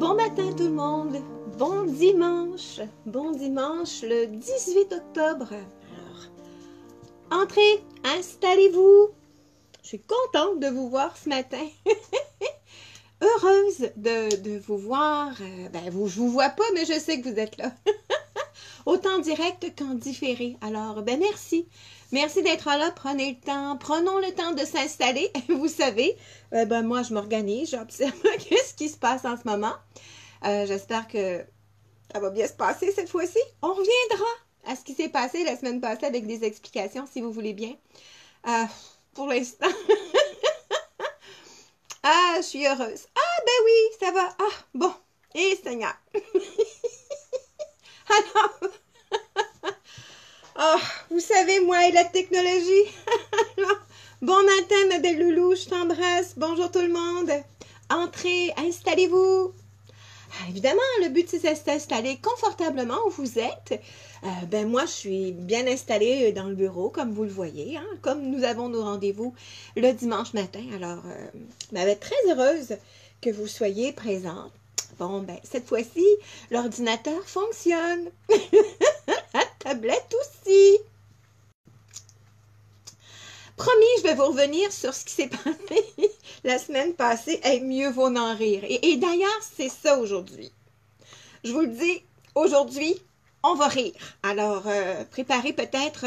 Bon matin tout le monde, bon dimanche le 18 octobre. Alors, entrez, installez-vous. Je suis contente de vous voir ce matin. Heureuse de vous voir. Je vous vois pas, mais je sais que vous êtes là. Autant en direct qu'en différé. Alors, merci. Merci d'être là. Prenez le temps. Prenons le temps de s'installer. Vous savez, moi, je m'organise. J'observe ce qui se passe en ce moment. J'espère que ça va bien se passer cette fois-ci. On reviendra à ce qui s'est passé la semaine passée avec des explications, si vous voulez bien. Pour l'instant. Je suis heureuse. Ben oui, ça va. Bon. Et Seigneur. Alors, vous savez, moi et la technologie. Alors, bon matin, ma belle loulou, je t'embrasse. Bonjour tout le monde. Entrez, installez-vous. Évidemment, le but, c'est de s'installer confortablement où vous êtes. Moi, je suis bien installée dans le bureau, comme vous le voyez, hein, comme nous avons nos rendez-vous le dimanche matin. Alors, je vais être très heureuse que vous soyez présents. Bon, cette fois-ci, l'ordinateur fonctionne. La tablette aussi. Promis, je vais vous revenir sur ce qui s'est passé la semaine passée. Mieux vaut n'en rire. Et d'ailleurs, c'est ça aujourd'hui. Je vous le dis, aujourd'hui, on va rire. Alors, préparez peut-être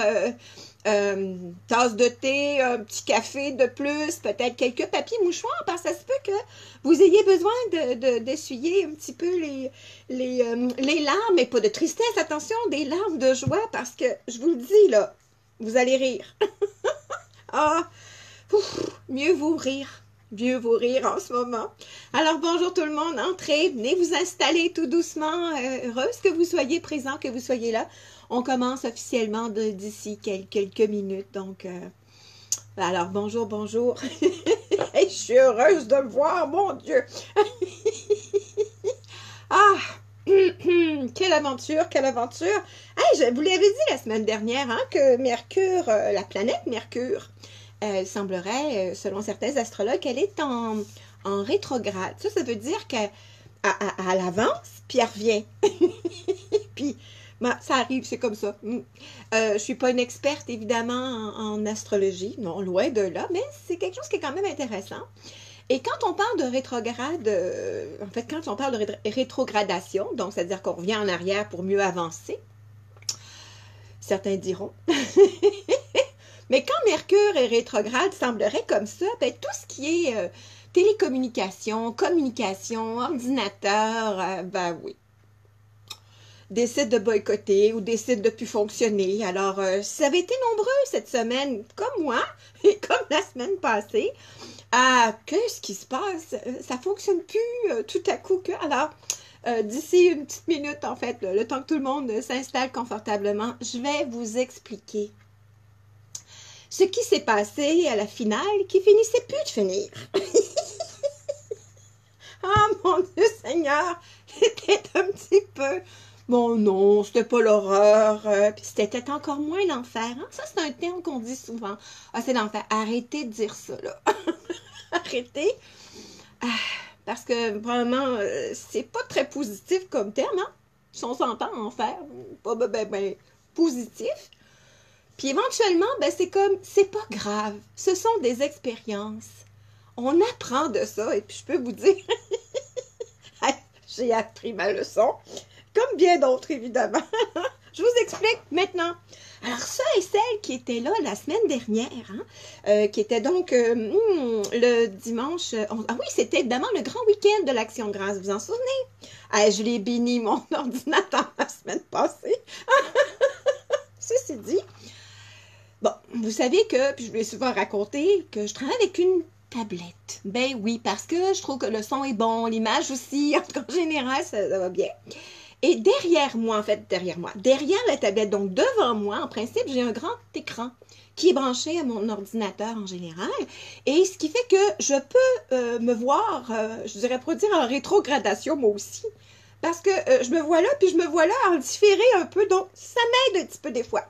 une tasse de thé, un petit café de plus, peut-être quelques papiers mouchoirs, parce que ça se peut que vous ayez besoin d'essuyer un petit peu les larmes, mais pas de tristesse, attention, des larmes de joie, parce que, je vous le dis, là, vous allez rire. Mieux vaut rire. Mieux vaut rire en ce moment. Alors, bonjour tout le monde. Entrez, venez vous installer tout doucement. Heureuse que vous soyez présents, que vous soyez là. On commence officiellement d'ici quelques minutes. Donc, alors, bonjour, bonjour. Je suis heureuse de me voir, mon Dieu. Quelle aventure, quelle aventure. Je vous l'avais dit la semaine dernière, hein, que Mercure, la planète Mercure, elle semblerait, selon certains astrologues, qu'elle est en rétrograde. Ça veut dire qu'elle avance, puis elle revient. Puis, ça arrive, c'est comme ça. Je ne suis pas une experte, évidemment, en astrologie, non, loin de là, mais c'est quelque chose qui est quand même intéressant. Et quand on parle de rétrograde, quand on parle de rétrogradation, donc c'est-à-dire qu'on revient en arrière pour mieux avancer, certains diront. Mais quand Mercure est rétrograde, semblerait comme ça, tout ce qui est télécommunication, communication, ordinateur, oui, décide de boycotter ou décide de ne plus fonctionner. Alors, si ça avait été nombreux cette semaine, comme moi, et comme la semaine passée, qu'est-ce qui se passe? Ça ne fonctionne plus tout à coup. Alors, d'ici une petite minute, en fait, le temps que tout le monde s'installe confortablement, je vais vous expliquer ce qui s'est passé à la finale qui finissait plus de finir. Mon Dieu Seigneur, c'était un petit peu... Bon non, c'était pas l'horreur, puis c'était encore moins l'enfer. Hein? Ça, c'est un terme qu'on dit souvent. C'est l'enfer. Arrêtez de dire ça, là. Arrêtez. Parce que, vraiment, c'est pas très positif comme terme, hein? Si on s'entend, enfer, pas positif. Puis éventuellement, c'est comme, c'est pas grave. Ce sont des expériences. On apprend de ça, et puis je peux vous dire, j'ai appris ma leçon, comme bien d'autres, évidemment. Je vous explique maintenant. Alors, ceux et celles qui étaient là la semaine dernière, hein, qui était donc le dimanche... oui, c'était évidemment le grand week-end de l'Action de grâce, vous en souvenez? Je l'ai béni, mon ordinateur, la semaine passée. Ceci dit... Bon, vous savez que, puis je vous l'ai souvent raconté, que je travaille avec une tablette. Ben oui, parce que je trouve que le son est bon, l'image aussi, en général, ça va bien. Et derrière la tablette, donc devant moi, en principe, j'ai un grand écran qui est branché à mon ordinateur en général. Et ce qui fait que je peux me voir, je dirais produire en rétrogradation moi aussi. Parce que je me vois là, puis je me vois là en différé un peu, donc ça m'aide un petit peu des fois.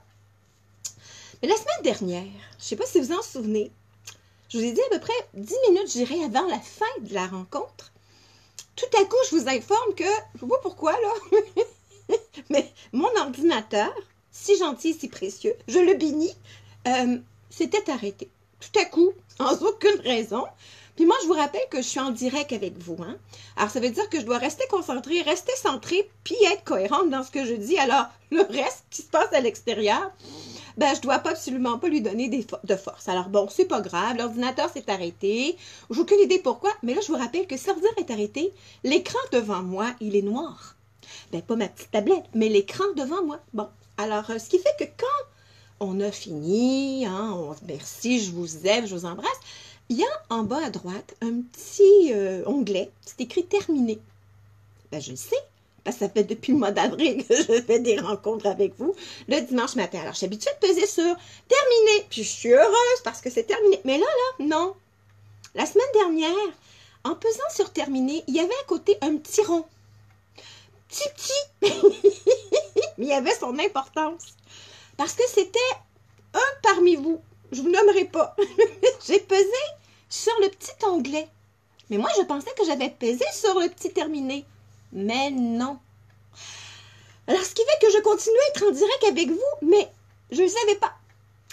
Mais la semaine dernière, je ne sais pas si vous en souvenez, je vous ai dit à peu près 10 minutes, je dirais, avant la fin de la rencontre, tout à coup, je vous informe que, je ne sais pas pourquoi, là, mais mon ordinateur, si gentil, si précieux, je le bénis, s'était arrêté. Tout à coup, sans aucune raison. Puis moi, je vous rappelle que je suis en direct avec vous. Hein? Alors, ça veut dire que je dois rester concentrée, rester centrée, puis être cohérente dans ce que je dis. Alors, le reste qui se passe à l'extérieur, ben, je ne dois absolument pas lui donner de force. Alors, bon, c'est pas grave, l'ordinateur s'est arrêté. J'ai aucune idée pourquoi, mais là, je vous rappelle que si l'ordinateur est arrêté, l'écran devant moi, il est noir. Ben, pas ma petite tablette, mais l'écran devant moi. Bon, alors, ce qui fait que quand on a fini, hein, merci, je vous aime, je vous embrasse, il y a en bas à droite un petit onglet, c'est écrit « Terminé ». Ben, je le sais, parce que ça fait depuis le mois d'avril que je fais des rencontres avec vous le dimanche matin. Alors, je suis habituée de peser sur « Terminé », puis je suis heureuse parce que c'est terminé. Mais là, non. La semaine dernière, en pesant sur « Terminé », il y avait à côté un petit rond. Petit, mais il y avait son importance. Parce que c'était un parmi vous. Je ne vous nommerai pas. J'ai pesé sur le petit onglet. Mais moi, je pensais que j'avais pesé sur le petit terminé. Mais non. Alors, ce qui fait que je continue à être en direct avec vous, mais je ne le savais pas.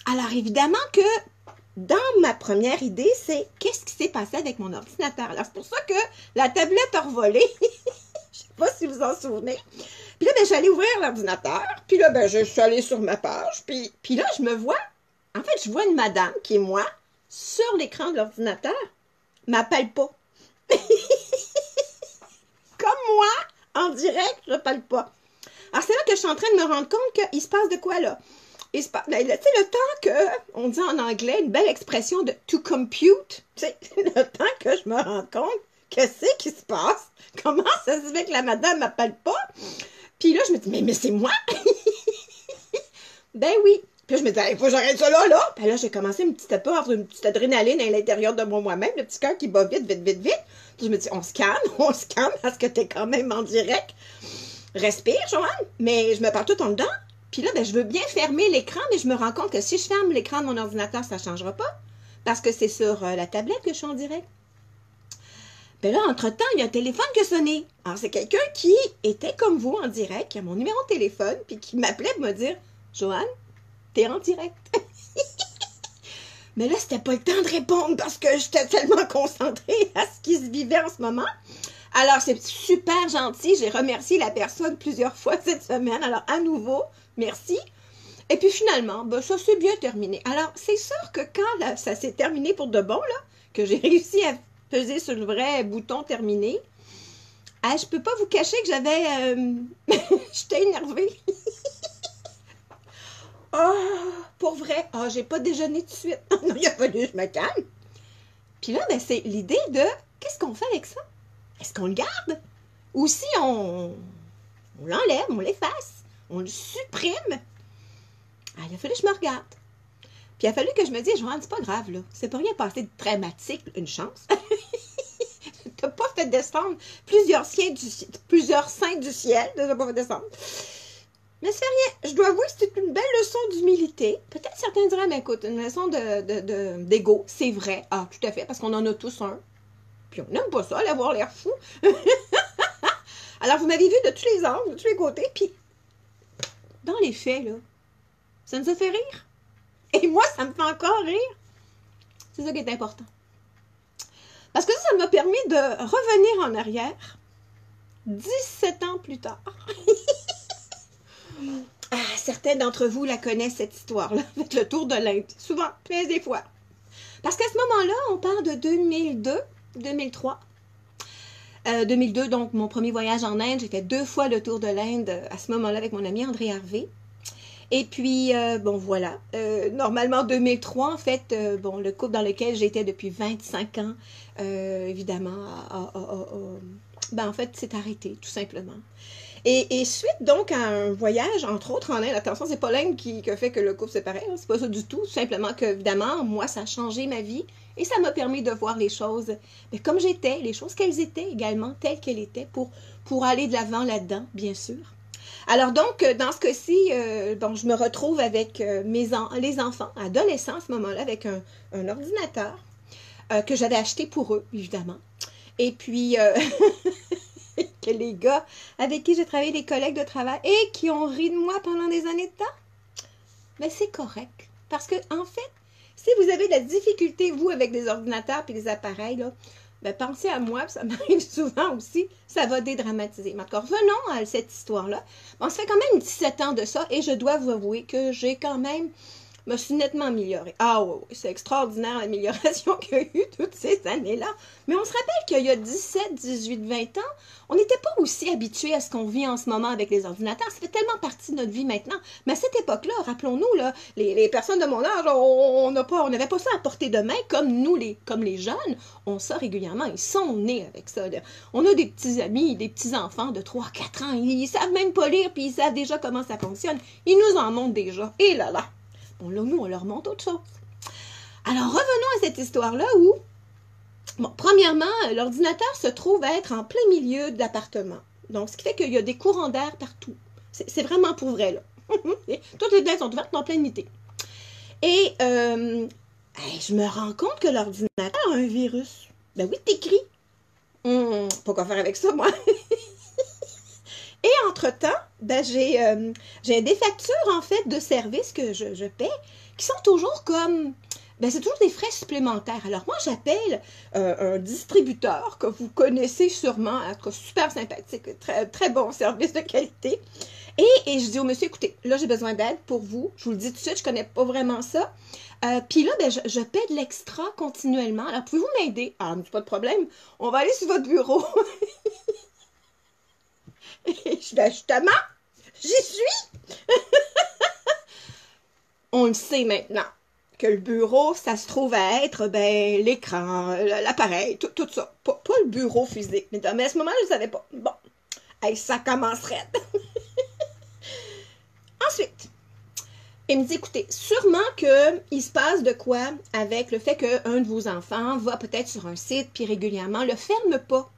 Alors, évidemment que dans ma première idée, c'est qu'est-ce qui s'est passé avec mon ordinateur. Alors, c'est pour ça que la tablette a revolé. Je ne sais pas si vous en souvenez. Puis là, ben, j'allais ouvrir l'ordinateur. Puis là, ben, je suis allée sur ma page. Puis là, je me vois. En fait, je vois une madame qui est moi sur l'écran de l'ordinateur. M'appelle pas. Comme moi, en direct, je ne parle pas. Alors, c'est là que je suis en train de me rendre compte qu'il se passe de quoi, là? Il se passe, tu sais, le temps que, on dit en anglais, une belle expression de « to compute », tu sais, le temps que je me rends compte que c'est qui se passe, comment ça se fait que la madame ne m'appelle pas? Puis là, je me dis, mais c'est moi? Ben oui. Puis je me dis, il faut que j'arrête ça là. Puis là, j'ai commencé une petite peur, une petite adrénaline à l'intérieur de moi-même, le petit cœur qui bat vite. Puis je me dis, on se calme parce que t'es quand même en direct. Respire, Joanne. Mais je me parle tout en dedans. Puis là, ben, je veux bien fermer l'écran, mais je me rends compte que si je ferme l'écran de mon ordinateur, ça ne changera pas. Parce que c'est sur la tablette que je suis en direct. Ben là, entre-temps, il y a un téléphone qui a sonné. Alors, c'est quelqu'un qui était comme vous en direct, qui a mon numéro de téléphone, puis qui m'appelait pour me dire, Joanne, t'es en direct. Mais là, c'était pas le temps de répondre parce que j'étais tellement concentrée à ce qui se vivait en ce moment. Alors, c'est super gentil. J'ai remercié la personne plusieurs fois cette semaine. Alors, à nouveau, merci. Et puis finalement, ben, ça s'est bien terminé. Alors, c'est sûr que quand là, ça s'est terminé pour de bon, là, que j'ai réussi à peser sur le vrai bouton terminé, je peux pas vous cacher que j'avais... j'étais énervée. Pour vrai, j'ai pas déjeuné tout de suite. Non, il a fallu que je me calme. Puis là, ben, c'est l'idée de, qu'est-ce qu'on fait avec ça? Est-ce qu'on le garde? Ou si on l'enlève, on l'efface, on le supprime? Il a fallu que je me regarde. Puis il a fallu que je me dise, Joanne, c'est pas grave, là. C'est pas rien passé de dramatique, une chance. T'as pas fait descendre plusieurs saints du ciel. T'as pas fait descendre. Mais c'est rien. Je dois avouer que c'est une belle leçon d'humilité. Peut-être certains diraient, mais écoute, une leçon d'ego. C'est vrai. Ah, tout à fait, parce qu'on en a tous un. Puis on n'aime pas ça, avoir l'air fou. Alors, vous m'avez vu de tous les angles, de tous les côtés. Puis, dans les faits, là, ça nous a fait rire. Et moi, ça me fait encore rire. C'est ça qui est important. Parce que ça m'a permis de revenir en arrière 17 ans plus tard. Certains d'entre vous la connaissent, cette histoire-là, avec le tour de l'Inde. Souvent, plein des fois. Parce qu'à ce moment-là, on parle de 2002, 2003. 2002, donc mon premier voyage en Inde. J'ai fait 2 fois le tour de l'Inde à ce moment-là avec mon ami André Harvey. Et puis, bon, voilà. Normalement, 2003, en fait, bon, le couple dans lequel j'étais depuis 25 ans, évidemment, ben, en fait, s'est arrêté, tout simplement. Et suite, donc, à un voyage, entre autres en Inde, attention, c'est pas l'Inde qui a fait que le couple séparait, c'est pas ça du tout, simplement que, évidemment, moi, ça a changé ma vie et ça m'a permis de voir les choses mais comme j'étais, les choses qu'elles étaient également, telles qu'elles étaient, pour aller de l'avant là-dedans, bien sûr. Alors donc, dans ce cas-ci, bon, je me retrouve avec les enfants, adolescents à ce moment-là, avec un ordinateur que j'avais acheté pour eux, évidemment. Et puis, que les gars avec qui j'ai travaillé, les collègues de travail, et qui ont ri de moi pendant des années de temps, mais c'est correct. Parce que, en fait, si vous avez de la difficulté, vous, avec des ordinateurs et des appareils, là, ben, pensez à moi, ça m'arrive souvent aussi, ça va dédramatiser. Mais encore, revenons à cette histoire-là. Bon, ça fait quand même 17 ans de ça, et je dois vous avouer que j'ai quand même, me suis nettement améliorée. Ah oui, c'est extraordinaire l'amélioration qu'il y a eu toutes ces années-là. Mais on se rappelle qu'il y a 17, 18, 20 ans, on n'était pas aussi habitués à ce qu'on vit en ce moment avec les ordinateurs. Ça fait tellement partie de notre vie maintenant. Mais à cette époque-là, rappelons-nous, là, les personnes de mon âge, on n'avait pas ça à portée de main comme nous, comme les jeunes. On ça régulièrement. Ils sont nés avec ça. Là. On a des petits amis, des petits-enfants de 3, 4 ans. Ils savent même pas lire, puis ils savent déjà comment ça fonctionne. Ils nous en montrent déjà. Et là là. Bon, là, nous, on leur montre autre chose. Alors, revenons à cette histoire-là où, bon, premièrement, l'ordinateur se trouve à être en plein milieu de l'appartement. Donc, ce qui fait qu'il y a des courants d'air partout. C'est vraiment pour vrai, là. Toutes les fenêtres sont ouvertes en pleine nuit. Et je me rends compte que l'ordinateur a un virus. Ben oui, t'écris. Pas quoi faire avec ça, moi. Et entre-temps, ben, j'ai des factures, en fait, de services que je paie, qui sont toujours comme... Ben, c'est toujours des frais supplémentaires. Alors, moi, j'appelle un distributeur que vous connaissez sûrement, super sympathique, très, très bon service de qualité. Et je dis au monsieur, écoutez, là, j'ai besoin d'aide pour vous. Je vous le dis tout de suite, je connais pas vraiment ça. Puis là, ben, je paie de l'extra continuellement. Alors, pouvez-vous m'aider? Ah, pas de problème. On va aller sur votre bureau. Ben, justement, j'y suis. On le sait maintenant que le bureau, ça se trouve à être ben, l'écran, l'appareil, tout ça. Pas le bureau physique. Mais à ce moment-là, je ne savais pas. Bon, hey, ça commencerait. Ensuite, il me dit, écoutez, sûrement qu'il se passe de quoi avec le fait qu'un de vos enfants va peut-être sur un site, puis régulièrement, le ferme pas.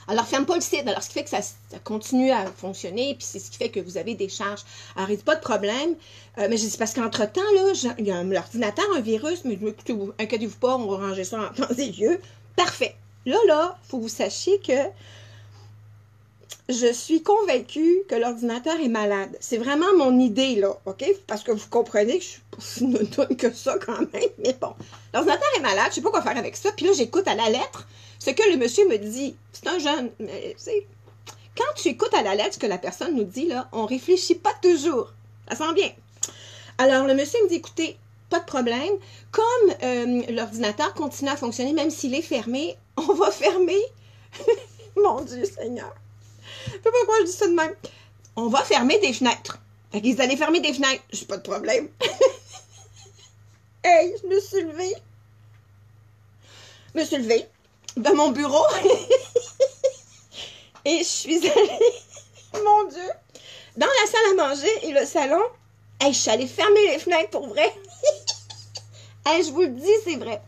Alors, ferme pas le site. Alors, ce qui fait que ça continue à fonctionner, puis c'est ce qui fait que vous avez des charges. Alors, il dit pas de problème. Mais je dis, parce qu'entre-temps, là, il y a l'ordinateur, un virus, mais écoutez, inquiétez-vous pas, on va ranger ça en temps et lieu. Parfait. Là, il faut que vous sachiez que je suis convaincue que l'ordinateur est malade. C'est vraiment mon idée, là, OK? Parce que vous comprenez que je suis pas si nonne que ça quand même, mais bon. L'ordinateur est malade, je sais pas quoi faire avec ça, puis là, j'écoute à la lettre ce que le monsieur me dit. C'est un jeune, mais tu sais, quand tu écoutes à la lettre ce que la personne nous dit, là, on réfléchit pas toujours. Ça sent bien. Alors, le monsieur me dit, écoutez, pas de problème. Comme l'ordinateur continue à fonctionner, même s'il est fermé, on va fermer. Mon Dieu Seigneur. Je sais pas pourquoi je dis ça de même. On va fermer des fenêtres. Fait qu'ils allaient fermer des fenêtres. J'ai pas de problème. Hey, je me suis levée. Je me suis levée de mon bureau. Et je suis allée, mon Dieu, dans la salle à manger et le salon. Hey, je suis allée fermer les fenêtres pour vrai. Hey, je vous le dis, c'est vrai.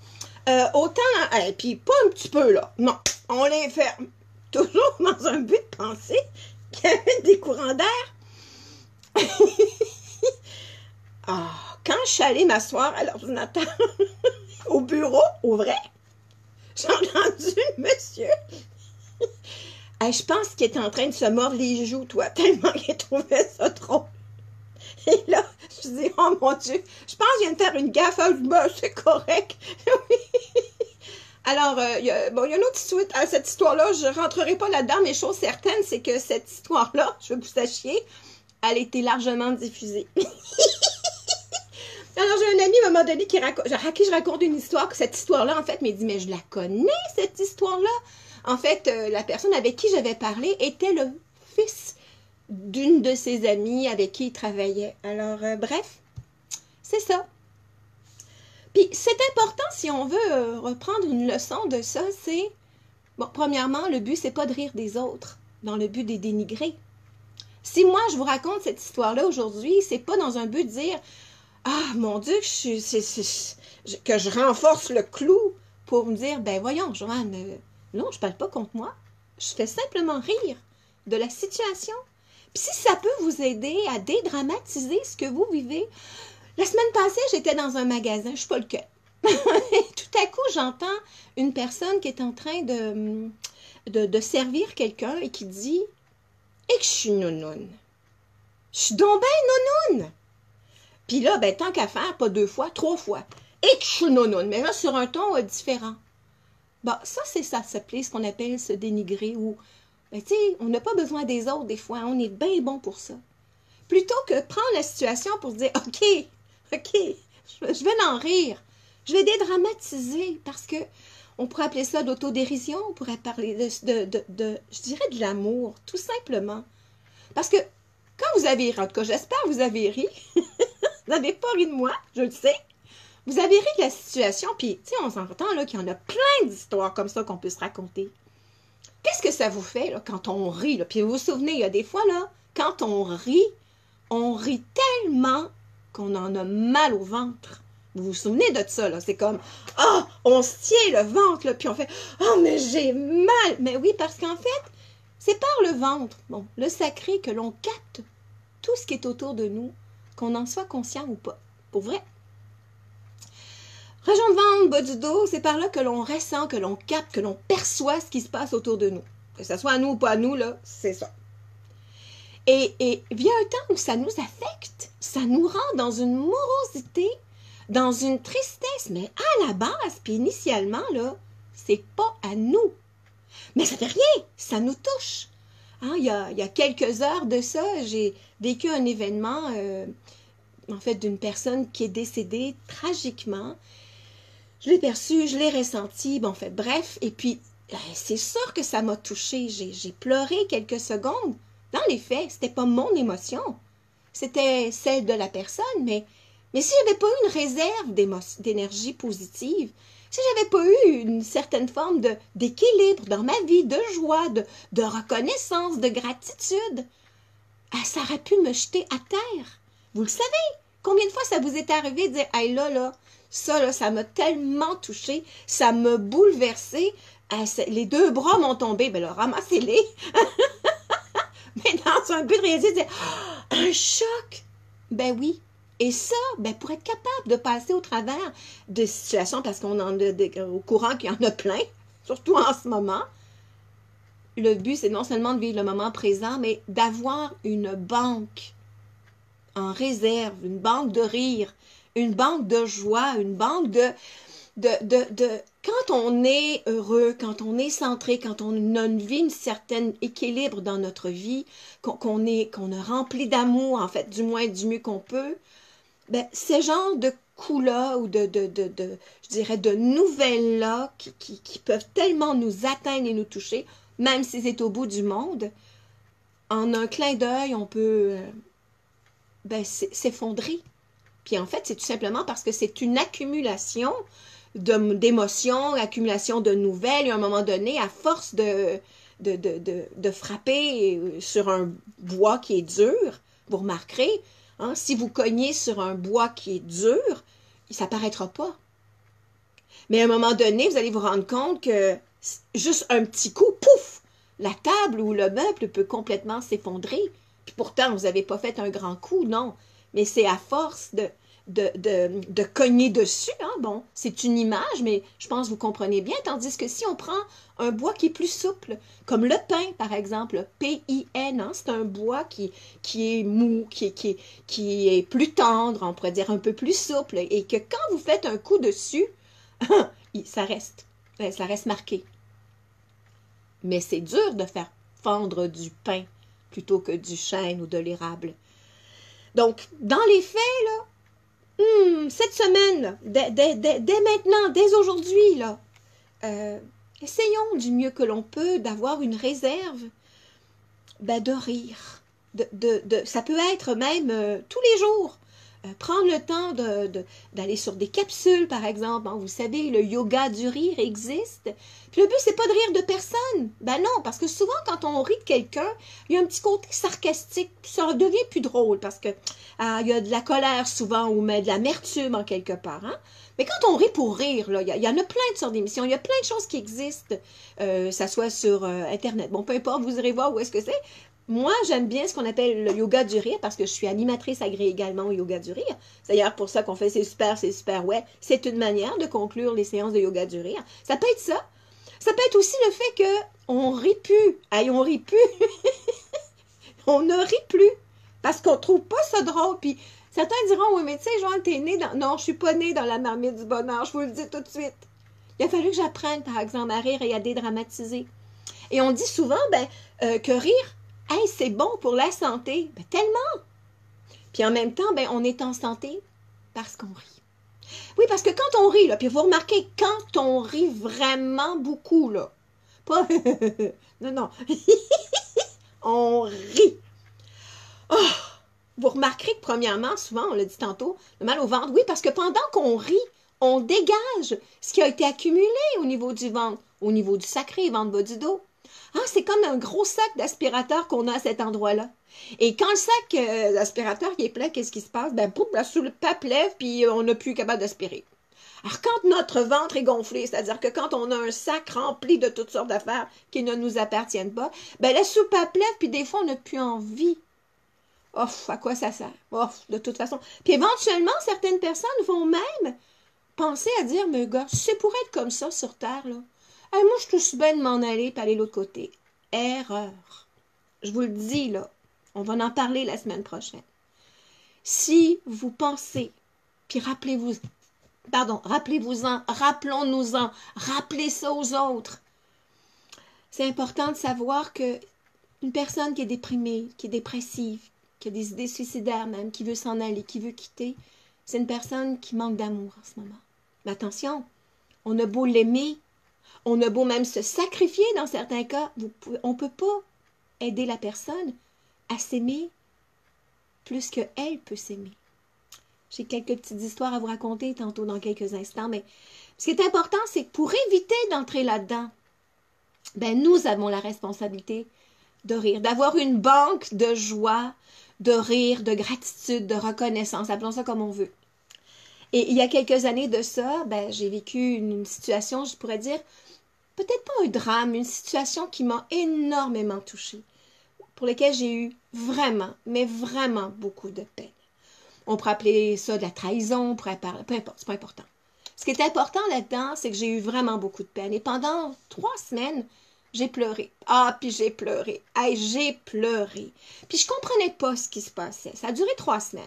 Autant, hey, puis pas un petit peu, là. Non, on les ferme. Toujours dans un but de penser qu'il y avait des courants d'air. Quand je suis allée m'asseoir à l'ordinateur, au bureau, au vrai, j'ai entendu le monsieur. Hey, je pense qu'il était en train de se mordre les joues, toi, tellement qu'il trouvait ça drôle. Et là, je dis, oh mon Dieu, je pense qu'il vient de faire une gaffe. Ben, c'est correct. Alors, il y a une autre suite à cette histoire-là. Je ne rentrerai pas là-dedans, mais chose certaine, c'est que cette histoire-là, je veux que vous sachiez, elle a été largement diffusée. Alors, j'ai un ami, à un moment donné, à qui je raconte une histoire, que cette histoire-là, en fait, m'a dit, mais je la connais, cette histoire-là. En fait, la personne avec qui j'avais parlé était le fils d'une de ses amies avec qui il travaillait. Alors, bref, c'est ça. Puis, c'est important, si on veut reprendre une leçon de ça, c'est, bon, premièrement, le but, c'est pas de rire des autres, dans le but de les dénigrer. Si moi, je vous raconte cette histoire-là aujourd'hui, c'est pas dans un but de dire, ah, mon Dieu, que je renforce le clou pour me dire, ben voyons, Joanne, non, je parle pas contre moi, je fais simplement rire de la situation. Puis si ça peut vous aider à dédramatiser ce que vous vivez. La semaine passée, j'étais dans un magasin, je suis pas le cœur. Tout tout à coup, j'entends une personne qui est en train de servir quelqu'un et qui dit « Et que je suis nounoune. Je suis donc ben nounoune. » Puis là, ben, tant qu'à faire, pas 2 fois, 3 fois. « Et que je suis nounoune. » Mais là, sur un ton différent. Bon, ça, c'est ça s'appeler ce qu'on appelle se dénigrer ou, ben, tu sais, on n'a pas besoin des autres des fois. On est bien bon pour ça. Plutôt que prendre la situation pour se dire « OK, je vais en rire. Je vais dédramatiser parce que on pourrait appeler ça d'autodérision, on pourrait parler je dirais de l'amour, tout simplement. Parce que quand vous avez ri, en tout cas, j'espère que vous avez ri, vous n'avez pas ri de moi, je le sais, vous avez ri de la situation, puis, tu sais, on s'entend là qu'il y en a plein d'histoires comme ça qu'on peut se raconter. Qu'est-ce que ça vous fait, là, quand on rit, là? Puis vous vous souvenez, il y a des fois, là, quand on rit tellement qu'on en a mal au ventre. Vous vous souvenez de ça, là? C'est comme, ah, on se tient le ventre, là, puis on fait, oh, mais j'ai mal. Mais oui, parce qu'en fait, c'est par le ventre, bon, le sacré, que l'on capte tout ce qui est autour de nous, qu'on en soit conscient ou pas. Pour vrai. Région de ventre, bas du dos, c'est par là que l'on ressent, que l'on capte, que l'on perçoit ce qui se passe autour de nous. Que ce soit à nous ou pas à nous, là, c'est ça. Et vient un temps où ça nous affecte, ça nous rend dans une morosité, dans une tristesse, mais à la base, puis initialement, là, c'est pas à nous. Mais ça fait rien, ça nous touche. Hein, il y a quelques heures de ça, j'ai vécu un événement, en fait, d'une personne qui est décédée tragiquement. Je l'ai perçu, je l'ai ressenti, bon, en fait, bref, et puis, c'est sûr que ça m'a touchée. J'ai pleuré quelques secondes. Dans les faits, c'était pas mon émotion, c'était celle de la personne, mais si j'avais pas eu une réserve d'énergie positive, si j'avais pas eu une certaine forme d'équilibre dans ma vie, de joie, de reconnaissance, de gratitude, ça aurait pu me jeter à terre. Vous le savez, combien de fois ça vous est arrivé de dire « Hey là, ça m'a tellement touché, ça m'a bouleversé, les 2 bras m'ont tombé, ben là, ramassez-les. » Mais dans un but de réaliser, un choc. Ben oui. Et ça, ben pour être capable de passer au travers de situations, parce qu'on en est au courant qu'il y en a plein, surtout en ce moment, le but, c'est non seulement de vivre le moment présent, mais d'avoir une banque en réserve, une banque de rire, une banque de joie, une banque quand on est heureux, quand on est centré, quand on a une vie, un certain équilibre dans notre vie, qu'on a rempli d'amour, en fait, du moins du mieux qu'on peut, ben, ces genres de coups-là ou je dirais, de nouvelles-là qui peuvent tellement nous atteindre et nous toucher, même si c'est au bout du monde, en un clin d'œil, on peut s'effondrer. Puis en fait, c'est tout simplement parce que c'est une accumulation d'émotions, accumulation de nouvelles, et à un moment donné, à force de frapper sur un bois qui est dur, vous remarquerez, hein, si vous cognez sur un bois qui est dur, ça ne paraîtra pas. Mais à un moment donné, vous allez vous rendre compte que juste un petit coup, pouf, la table ou le meuble peut complètement s'effondrer. Puis pourtant, vous n'avez pas fait un grand coup, non. Mais c'est à force de cogner dessus, hein, bon, c'est une image, mais je pense que vous comprenez bien, tandis que si on prend un bois qui est plus souple, comme le pin, par exemple, P-I-N, hein, c'est un bois qui est mou, qui est plus tendre, on pourrait dire un peu plus souple, et que quand vous faites un coup dessus, ça reste marqué. Mais c'est dur de faire fendre du pin plutôt que du chêne ou de l'érable. Donc, dans les faits, là, cette semaine, là, dès maintenant, dès aujourd'hui, là, essayons du mieux que l'on peut d'avoir une réserve de rire. Ça peut être même tous les jours. Prendre le temps d'aller sur des capsules, par exemple. Hein, vous savez, le yoga du rire existe. Puis le but, c'est pas de rire de personne. Ben non, parce que souvent, quand on rit de quelqu'un, il y a un petit côté sarcastique. Ça devient plus drôle parce que il y a de la colère souvent ou même de l'amertume en quelque part. Hein? Mais quand on rit pour rire, là, il y en a plein de sortes d'émissions. Il y a plein de choses qui existent, ça soit sur Internet. Bon, peu importe, vous irez voir où est-ce que c'est. Moi, j'aime bien ce qu'on appelle le yoga du rire parce que je suis animatrice agréée également au yoga du rire. C'est d'ailleurs pour ça qu'on fait c'est super, ouais. C'est une manière de conclure les séances de yoga du rire. Ça peut être ça. Ça peut être aussi le fait que on rit plus. Aïe, on rit plus. On ne rit plus parce qu'on trouve pas ça drôle. Puis certains diront, oui, mais tu sais, Joanne, t'es née dans... Non, je suis pas née dans la marmite du bonheur, je vous le dis tout de suite. Il a fallu que j'apprenne, par exemple, à rire et à dédramatiser. Et on dit souvent, que rire, hey, c'est bon pour la santé. Ben, tellement! Puis en même temps, on est en santé parce qu'on rit. Oui, parce que quand on rit, là, puis vous remarquez, quand on rit vraiment beaucoup, là, pas... non, non. On rit. Oh! Vous remarquerez que premièrement, souvent, on l'a dit tantôt, le mal au ventre. Oui, parce que pendant qu'on rit, on dégage ce qui a été accumulé au niveau du ventre, au niveau du sacré, ventre bas du dos. Ah, c'est comme un gros sac d'aspirateur qu'on a à cet endroit-là. Et quand le sac d'aspirateur est plein, qu'est-ce qui se passe? Pouf, la soupape lève, puis on n'a plus capable d'aspirer. Alors, quand notre ventre est gonflé, c'est-à-dire que quand on a un sac rempli de toutes sortes d'affaires qui ne nous appartiennent pas, la soupape lève, puis des fois, on n'a plus envie. Oh, à quoi ça sert? Oh, de toute façon. Puis éventuellement, certaines personnes vont même penser à dire, mais gars, c'est pour être comme ça sur Terre, là. Moi, je suis aussi bien de m'en aller et aller de l'autre côté. Erreur. Je vous le dis, là. On va en parler la semaine prochaine. Si vous pensez, puis rappelez-vous-en, rappelons-nous-en, rappelez ça aux autres. C'est important de savoir que une personne qui est déprimée, qui est dépressive, qui a des idées suicidaires même, qui veut s'en aller, qui veut quitter, c'est une personne qui manque d'amour en ce moment. Mais attention, on a beau l'aimer, on a beau même se sacrifier dans certains cas, on ne peut pas aider la personne à s'aimer plus qu'elle peut s'aimer. J'ai quelques petites histoires à vous raconter tantôt dans quelques instants, mais ce qui est important, c'est que pour éviter d'entrer là-dedans, nous avons la responsabilité de rire, d'avoir une banque de joie, de rire, de gratitude, de reconnaissance, appelons ça comme on veut. Et il y a quelques années de ça, j'ai vécu une situation, je pourrais dire, peut-être pas un drame, une situation qui m'a énormément touchée, pour laquelle j'ai eu vraiment, mais vraiment beaucoup de peine. On pourrait appeler ça de la trahison, on pourrait parler, peu importe, c'est pas important. Ce qui est important là-dedans, c'est que j'ai eu vraiment beaucoup de peine. Et pendant 3 semaines, j'ai pleuré. Ah, puis j'ai pleuré. Hey, j'ai pleuré. Puis je comprenais pas ce qui se passait. Ça a duré 3 semaines.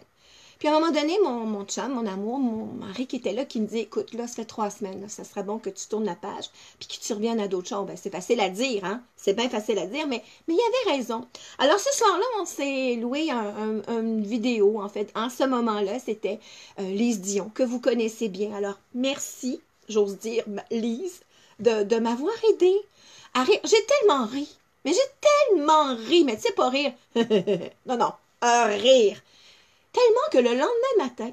Puis à un moment donné, mon chum, mon amour, mon mari qui était là, qui me dit, écoute, là, ça fait 3 semaines, là, ça serait bon que tu tournes la page, puis que tu reviennes à d'autres choses. C'est facile à dire, hein? C'est bien facile à dire, mais il y avait raison. Alors ce soir-là, on s'est loué une vidéo, en fait. En ce moment-là, c'était Lise Dion, que vous connaissez bien. Alors, merci, j'ose dire, Lise, de m'avoir aidée à rire. J'ai tellement ri, mais tu sais pas rire. Non, non, rire. Tellement que le lendemain matin,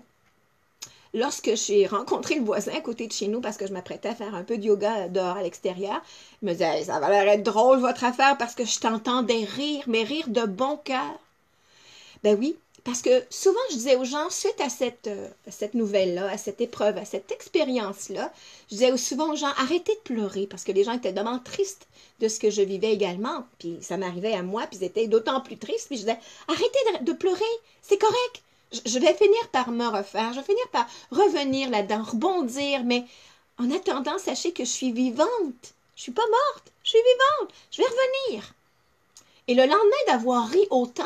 lorsque j'ai rencontré le voisin à côté de chez nous parce que je m'apprêtais à faire un peu de yoga dehors à l'extérieur, il me disait hey, « ça va l'air être drôle votre affaire parce que je t'entendais rire, mais rire de bon cœur. » Ben oui, parce que souvent je disais aux gens, suite à cette nouvelle-là, à cette épreuve, à cette expérience-là, je disais souvent aux gens, arrêtez de pleurer parce que les gens étaient vraiment tristes de ce que je vivais également, puis ça m'arrivait à moi, puis ils étaient d'autant plus tristes, puis je disais, arrêtez de pleurer, c'est correct. Je vais finir par me refaire, je vais finir par revenir là-dedans, rebondir, mais en attendant, sachez que je suis vivante. Je suis pas morte, je suis vivante, je vais revenir. Et le lendemain d'avoir ri autant,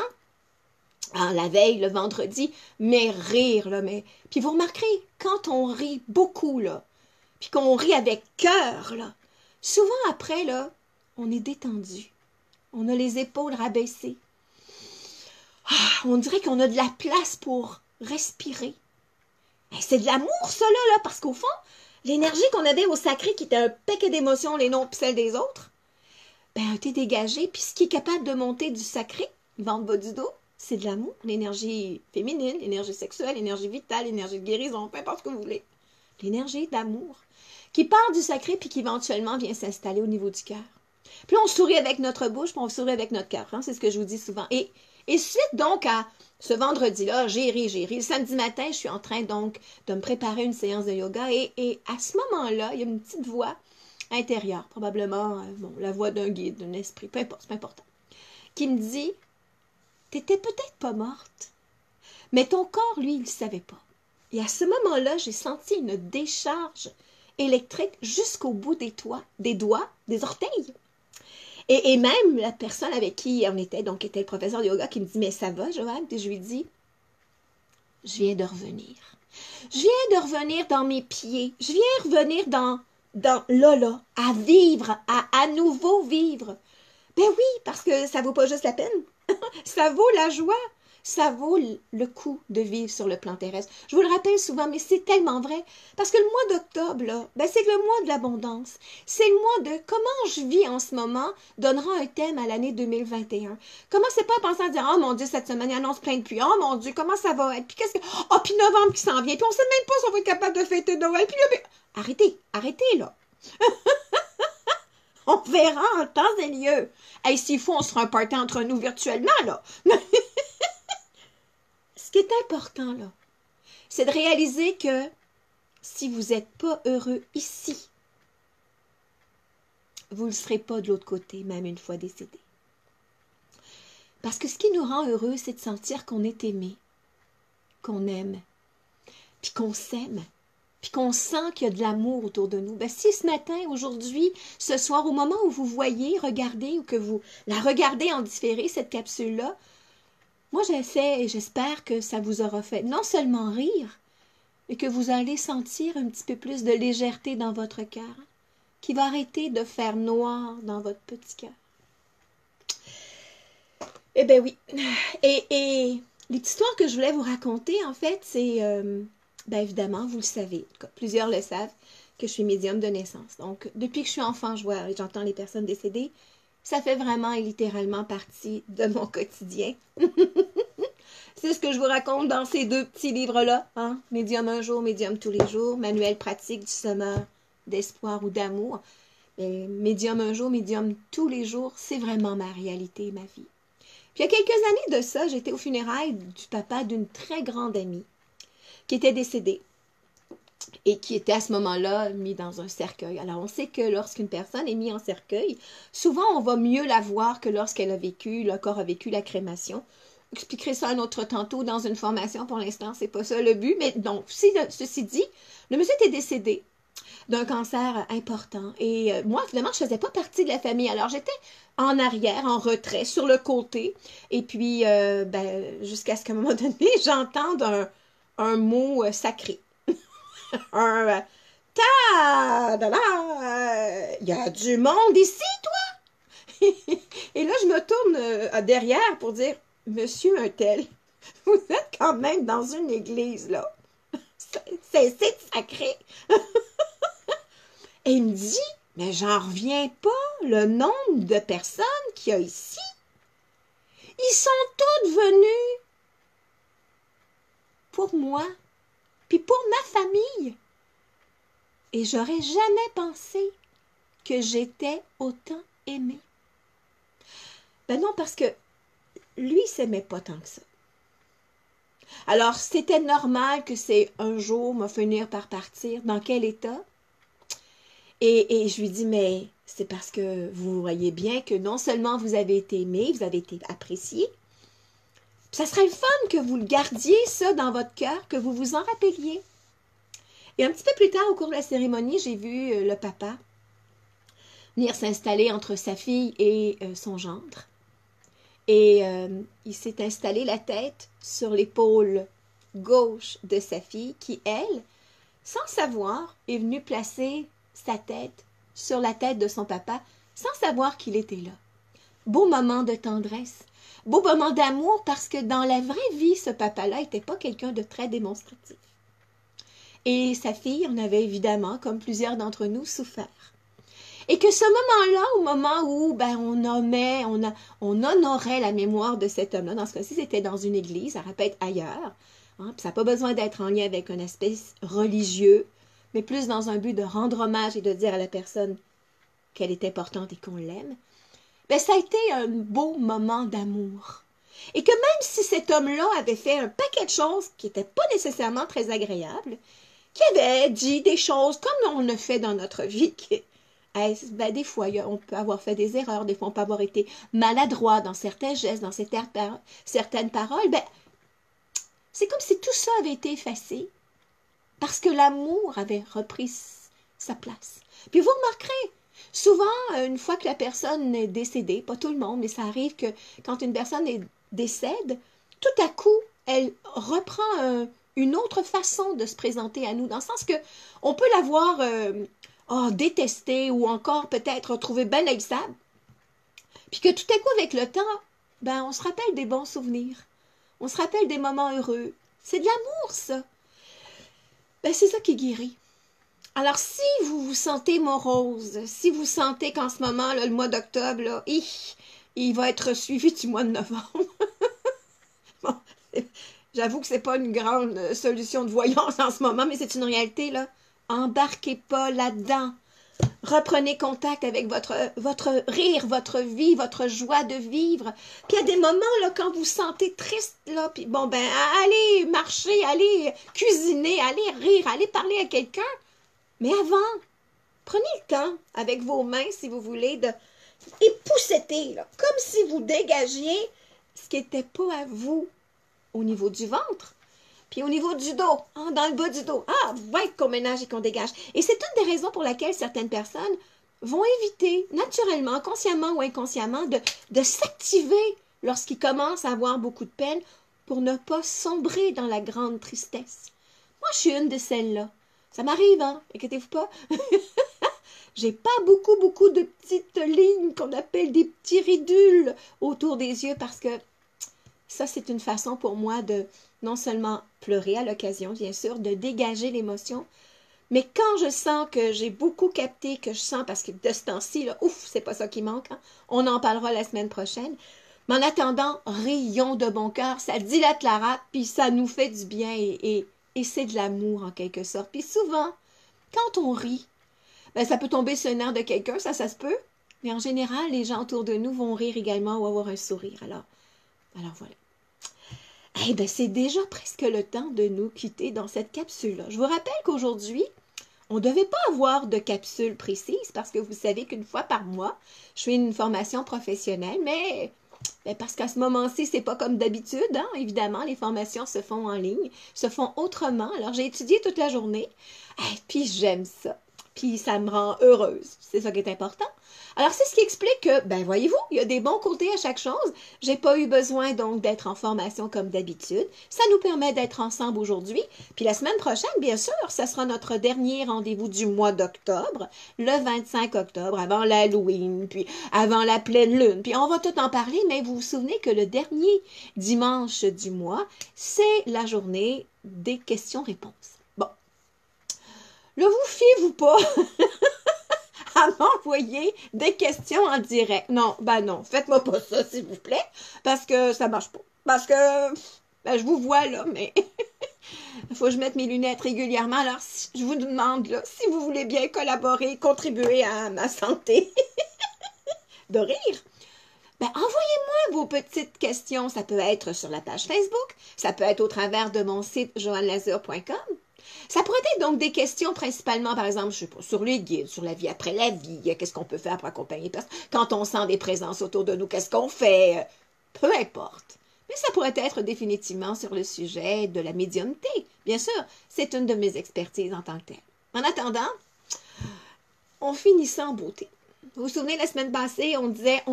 la veille, le vendredi, mais rire, là, mais... Puis vous remarquerez, quand on rit beaucoup, là, puis qu'on rit avec cœur, là, souvent après, là, on est détendu. On a les épaules rabaissées. On dirait qu'on a de la place pour respirer. C'est de l'amour, ça, là, parce qu'au fond, l'énergie qu'on avait au sacré, qui était un paquet d'émotions, les nôtres puis celles des autres, a été dégagée. Puis ce qui est capable de monter du sacré, ventre bas du dos, c'est de l'amour, l'énergie féminine, l'énergie sexuelle, l'énergie vitale, l'énergie de guérison, peu importe ce que vous voulez. L'énergie d'amour, qui part du sacré puis qui éventuellement vient s'installer au niveau du cœur. Puis là, on sourit avec notre bouche, puis on sourit avec notre cœur. Hein? C'est ce que je vous dis souvent. Et suite donc à ce vendredi-là, j'ai ri. Le samedi matin, je suis en train donc de me préparer une séance de yoga. Et à ce moment-là, il y a une petite voix intérieure, probablement la voix d'un guide, d'un esprit, peu importe, c'est pas important, qui me dit, t'étais peut-être pas morte, mais ton corps, lui, il ne le savait pas. Et à ce moment-là, j'ai senti une décharge électrique jusqu'au bout des doigts, des orteils. Et même la personne avec qui on était, donc qui était le professeur de yoga, qui me dit, mais ça va, Joanne? Et je lui dis, je viens de revenir. Je viens de revenir dans mes pieds. Je viens revenir dans là, à vivre, à nouveau vivre. Ben oui, parce que ça vaut pas juste la peine. Ça vaut la joie. Ça vaut le coup de vivre sur le plan terrestre. Je vous le rappelle souvent, mais c'est tellement vrai. Parce que le mois d'octobre, là, ben c'est le mois de l'abondance. C'est le mois de comment je vis en ce moment donnera un thème à l'année 2021. Commencez pas à penser à dire, oh mon Dieu, cette semaine, il annonce plein de pluie. Oh mon Dieu, comment ça va être? Puis qu'est-ce que. Oh, puis novembre qui s'en vient. Puis on sait même pas si on va être capable de fêter Noël. Puis là, mais... Arrêtez, là. On verra en temps et lieu. Hey, s'il faut, on se fera un party entre nous virtuellement, là. Ce qui est important, là, c'est de réaliser que si vous n'êtes pas heureux ici, vous ne le serez pas de l'autre côté, même une fois décédé. Parce que ce qui nous rend heureux, c'est de sentir qu'on est aimé, qu'on aime, puis qu'on s'aime, puis qu'on sent qu'il y a de l'amour autour de nous. Ben, si ce matin, aujourd'hui, ce soir, au moment où vous voyez, regardez, ou que vous la regardez en différé, cette capsule-là, moi, j'essaie et j'espère que ça vous aura fait non seulement rire, mais que vous allez sentir un petit peu plus de légèreté dans votre cœur, qui va arrêter de faire noir dans votre petit cœur. Eh bien oui. Et l'histoire que je voulais vous raconter, en fait, c'est, bien évidemment, vous le savez, en tout cas, plusieurs le savent, que je suis médium de naissance. Donc, depuis que je suis enfant, j'entends les personnes décédées. Ça fait vraiment et littéralement partie de mon quotidien. C'est ce que je vous raconte dans ces deux petits livres-là. Hein? Médium un jour, médium tous les jours. Manuel pratique du semeur d'espoir ou d'amour. Médium un jour, médium tous les jours, c'est vraiment ma réalité, ma vie. Puis il y a quelques années de ça, j'étais aux funérailles du papa d'une très grande amie qui était décédée et qui était à ce moment-là mis dans un cercueil. Alors, on sait que lorsqu'une personne est mise en cercueil, souvent, on va mieux la voir que lorsqu'elle a vécu, le corps a vécu la crémation. J'expliquerai ça un autre tantôt dans une formation. Pour l'instant, c'est pas ça le but. Mais donc, ceci dit, le monsieur était décédé d'un cancer important. Et moi, évidemment, je faisais pas partie de la famille. Alors, j'étais en arrière, en retrait, sur le côté. Et puis, jusqu'à ce qu'à un moment donné, j'entende un mot sacré. Un il y a du monde ici, toi? Et là, je me tourne derrière pour dire, Monsieur un tel, vous êtes quand même dans une église, là. C'est sacré. Et il me dit, mais j'en reviens pas, le nombre de personnes qu'il y a ici. Ils sont tous venus pour moi, puis pour ma famille. Et j'aurais jamais pensé que j'étais autant aimée. Ben non, parce que lui, il s'aimait pas tant que ça. Alors, c'était normal que c'est un jour, va finir par partir. Dans quel état? Et je lui dis, mais c'est parce que vous voyez bien que non seulement vous avez été aimé, vous avez été apprécié, ça serait le fun que vous le gardiez, ça, dans votre cœur, que vous vous en rappeliez. Et un petit peu plus tard, au cours de la cérémonie, j'ai vu le papa venir s'installer entre sa fille et son gendre. Et il s'est installé la tête sur l'épaule gauche de sa fille qui, elle, sans savoir, est venue placer sa tête sur la tête de son papa sans savoir qu'il était là. Beau moment de tendresse, beau moment d'amour parce que dans la vraie vie, ce papa-là n'était pas quelqu'un de très démonstratif. Et sa fille en avait évidemment, comme plusieurs d'entre nous, souffert. Et que ce moment-là, au moment où on honorait la mémoire de cet homme-là, dans ce cas-ci, c'était dans une église, ça aurait pu être ailleurs, hein, puis ça n'a pas besoin d'être en lien avec un aspect religieux, mais plus dans un but de rendre hommage et de dire à la personne qu'elle est importante et qu'on l'aime, ben ça a été un beau moment d'amour. Et que même si cet homme-là avait fait un paquet de choses qui n'étaient pas nécessairement très agréables, qui avait dit des choses comme on le fait dans notre vie, Ben, des fois, on peut avoir fait des erreurs, des fois, on peut avoir été maladroit dans certains gestes, dans certaines paroles. Ben, c'est comme si tout ça avait été effacé parce que l'amour avait repris sa place. Puis vous remarquerez, souvent, une fois que la personne est décédée, pas tout le monde, mais ça arrive que quand une personne décède, tout à coup, elle reprend une autre façon de se présenter à nous, dans le sens que on peut l'avoir détestée ou encore peut-être trouvée bien haïssable, puis que tout à coup, avec le temps, ben, on se rappelle des bons souvenirs, on se rappelle des moments heureux. C'est de l'amour, ça. Ben, c'est ça qui guérit. Alors, si vous vous sentez morose, si vous sentez qu'en ce moment, là, le mois d'octobre, là, il va être suivi du mois de novembre. Bon, j'avoue que c'est pas une grande solution de voyance en ce moment, mais c'est une réalité, là. Embarquez pas là-dedans. Reprenez contact avec votre rire, votre vie, votre joie de vivre. Puis il y a des moments, là, quand vous vous sentez triste, là, puis bon, ben, allez marcher, allez cuisiner, allez rire, allez parler à quelqu'un. Mais avant, prenez le temps avec vos mains, si vous voulez, de épousseter, là, comme si vous dégagiez ce qui n'était pas à vous au niveau du ventre, puis au niveau du dos, hein, dans le bas du dos. Ah, ouais, qu'on ménage et qu'on dégage. Et c'est une des raisons pour lesquelles certaines personnes vont éviter, naturellement, consciemment ou inconsciemment, de s'activer lorsqu'ils commencent à avoir beaucoup de peine pour ne pas sombrer dans la grande tristesse. Moi, je suis une de celles-là. Ça m'arrive, hein? Inquiétez-vous pas. J'ai pas beaucoup de petites lignes qu'on appelle des petits ridules autour des yeux parce que ça, c'est une façon pour moi de non seulement pleurer à l'occasion, bien sûr, de dégager l'émotion, mais quand je sens que j'ai beaucoup capté, que je sens, parce que de ce temps-ci, là, ouf, c'est pas ça qui manque, hein? On en parlera la semaine prochaine. Mais en attendant, rions de bon cœur, ça dilate la rate, puis ça nous fait du bien et c'est de l'amour en quelque sorte. Puis souvent, quand on rit, ben, ça peut tomber sur le nerf de quelqu'un, ça se peut, mais en général, les gens autour de nous vont rire également ou avoir un sourire. Alors voilà. Eh bien, c'est déjà presque le temps de nous quitter dans cette capsule-là. Je vous rappelle qu'aujourd'hui, on ne devait pas avoir de capsule précise parce que vous savez qu'une fois par mois, je fais une formation professionnelle, mais parce qu'à ce moment-ci, c'est pas comme d'habitude, hein? Évidemment, les formations se font en ligne, se font autrement. Alors, j'ai étudié toute la journée, et puis j'aime ça. Puis ça me rend heureuse. C'est ça qui est important. Alors, c'est ce qui explique que, ben voyez-vous, il y a des bons côtés à chaque chose. J'ai pas eu besoin donc d'être en formation comme d'habitude. Ça nous permet d'être ensemble aujourd'hui. Puis la semaine prochaine, bien sûr, ça sera notre dernier rendez-vous du mois d'octobre, le 25 octobre, avant l'Halloween, puis avant la pleine lune. Puis on va tout en parler, mais vous vous souvenez que le dernier dimanche du mois, c'est la journée des questions-réponses. Bon. Là, vous fiez-vous pas à m'envoyer des questions en direct. Non, ben non, faites-moi pas ça, s'il vous plaît, parce que ça marche pas. Parce que, ben, je vous vois là, mais il faut que je mette mes lunettes régulièrement. Alors, je vous demande, là, si vous voulez bien collaborer, contribuer à ma santé de rire, ben, envoyez-moi vos petites questions. Ça peut être sur la page Facebook, ça peut être au travers de mon site joannelazur.com. Ça pourrait être donc des questions principalement, par exemple, je sais pas, sur les guides, sur la vie après la vie, qu'est-ce qu'on peut faire pour accompagner personne. Quand on sent des présences autour de nous, qu'est-ce qu'on fait? Peu importe. Mais ça pourrait être définitivement sur le sujet de la médiumnité. Bien sûr, c'est une de mes expertises en tant que telle. En attendant, on finissait en beauté. Vous vous souvenez, la semaine passée, on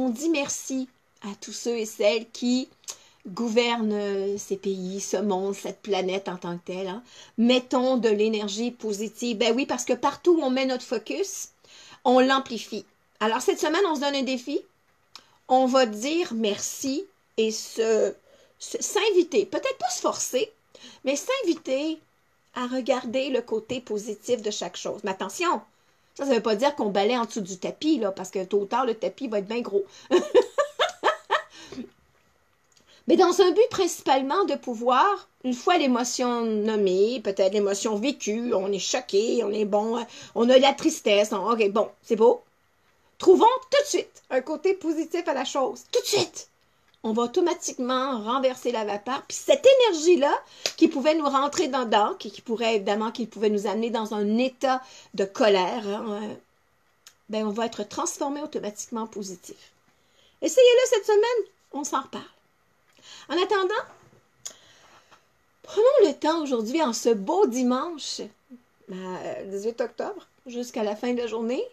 dit merci à tous ceux et celles qui gouverne ces pays, ce monde, cette planète en tant que telle. Hein. Mettons de l'énergie positive. Ben oui, parce que partout où on met notre focus, on l'amplifie. Alors, cette semaine, on se donne un défi. On va dire merci et s'inviter, peut-être pas se forcer, mais s'inviter à regarder le côté positif de chaque chose. Mais attention, ça ne veut pas dire qu'on balaie en dessous du tapis, là, parce que tôt ou tard, le tapis va être bien gros. Mais dans un but principalement de pouvoir, une fois l'émotion nommée, peut-être l'émotion vécue, on est choqué, on est bon, on a de la tristesse, ok, bon, c'est beau. Trouvons tout de suite un côté positif à la chose, tout de suite. On va automatiquement renverser la vapeur, puis cette énergie-là qui pouvait nous rentrer dedans, qui pourrait évidemment, qui pouvait nous amener dans un état de colère, hein, ben, on va être transformé automatiquement en positif. Essayez-le cette semaine, on s'en reparle. En attendant, prenons le temps aujourd'hui, en ce beau dimanche, 18 octobre, jusqu'à la fin de la journée,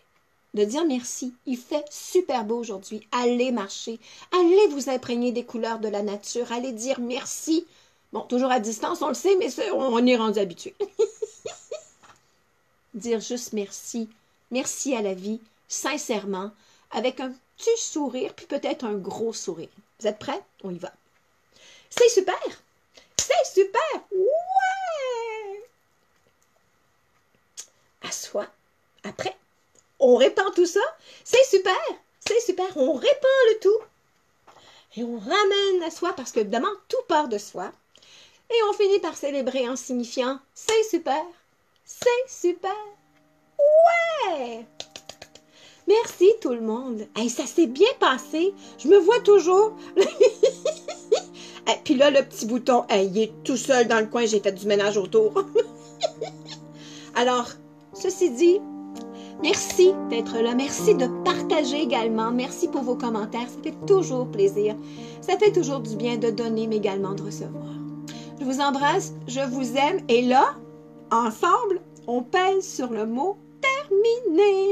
de dire merci. Il fait super beau aujourd'hui. Allez marcher. Allez vous imprégner des couleurs de la nature. Allez dire merci. Bon, toujours à distance, on le sait, mais on est rendu habitué. Dire juste merci. Merci à la vie, sincèrement, avec un petit sourire, puis peut-être un gros sourire. Vous êtes prêts? On y va. C'est super! C'est super! Ouais! À soi. Après, on répand tout ça. C'est super! C'est super! On répand le tout. Et on ramène à soi, parce que évidemment, tout part de soi. Et on finit par célébrer en signifiant « C'est super! C'est super! Ouais! » Merci tout le monde. Hey, ça s'est bien passé. Je me vois toujours. Puis là, le petit bouton, hey, il est tout seul dans le coin. J'ai fait du ménage autour. Alors, ceci dit, merci d'être là. Merci de partager également. Merci pour vos commentaires. Ça fait toujours plaisir. Ça fait toujours du bien de donner, mais également de recevoir. Je vous embrasse. Je vous aime. Et là, ensemble, on pèse sur le mot terminé.